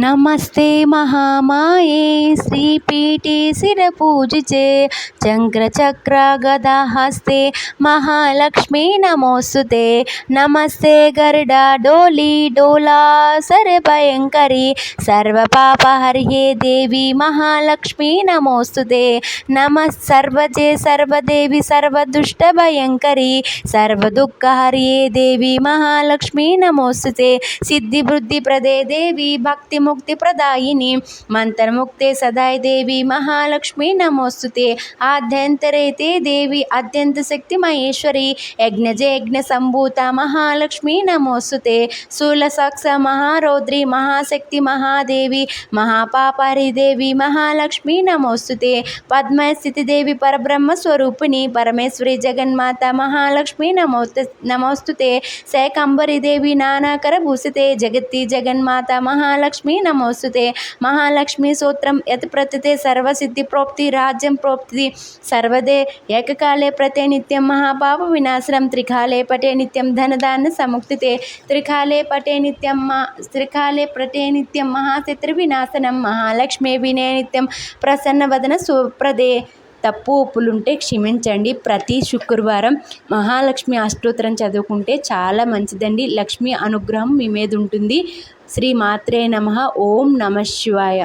నమస్తే మహామాయే శ్రీపీఠే శిరపూజితే చక్ర గదా హస్తే మహాలక్ష్మీ నమోస్తుతే నమస్తే గరుడాడోలి డోలా సర్వభయంకరి సర్వపాపహర్యే దేవి మహాలక్ష్మీ నమోస్తుతే సర్వజే సర్వదేవి సర్వదుష్టభయంకరి సర్వదుఃఖహర్యే దేవి మహాలక్ష్మీ నమోస్తుతే సిద్ధి బుద్ధి ప్రదే దేవి భక్తి ముక్తి ప్రదాయిని మంత్రముక్తే సదాయ దేవి మహాలక్ష్మీ నమోస్తుతే ఆద్యంతరేతే దేవి అత్యంత శక్తి మహేశ్వరి యజ్ఞజే యజ్ఞ సంభూత మహాలక్ష్మీ నమోస్తుతే శూలసాక్ష మహారౌద్రి మహాశక్తి మహాదేవి మహాపాపరి దేవి మహాలక్ష్మీ నమోస్తుతే పద్మస్థితి దేవి పరబ్రహ్మ స్వరూపిణి పరమేశ్వరి జగన్మాత మహాలక్ష్మీ నమోస్తుతే శైకంబరి దేవి నానాకర భూషితే జగత్తి జగన్మాత మహాలక్ష్మీ నమోస్తుతే మహాలక్ష్మీ సూత్రం యత్ ప్రతితే సర్వసిద్ధి ప్రోక్తి రాజ్యం ప్రోక్తి సర్వదే ఏకకాలే ప్రతే నిత్యం మహాపాప వినాశనం త్రికాలే పటే నిత్యం ధనదాన సముక్తితే త్రికాలే ప్రటే నిత్యం మహాశత్రు వినాశనం మహాలక్ష్మి వినే నిత్యం ప్రసన్న వదన సుప్రదే. తప్పు ఒప్పులుంటే క్షమించండి. ప్రతి శుక్రవారం మహాలక్ష్మి అష్టోత్తరం చదువుకుంటే చాలా మంచిదండి. లక్ష్మి అనుగ్రహం మీ మీద ఉంటుంది. శ్రీ మాత్రే నమః. ఓం నమః శివాయ.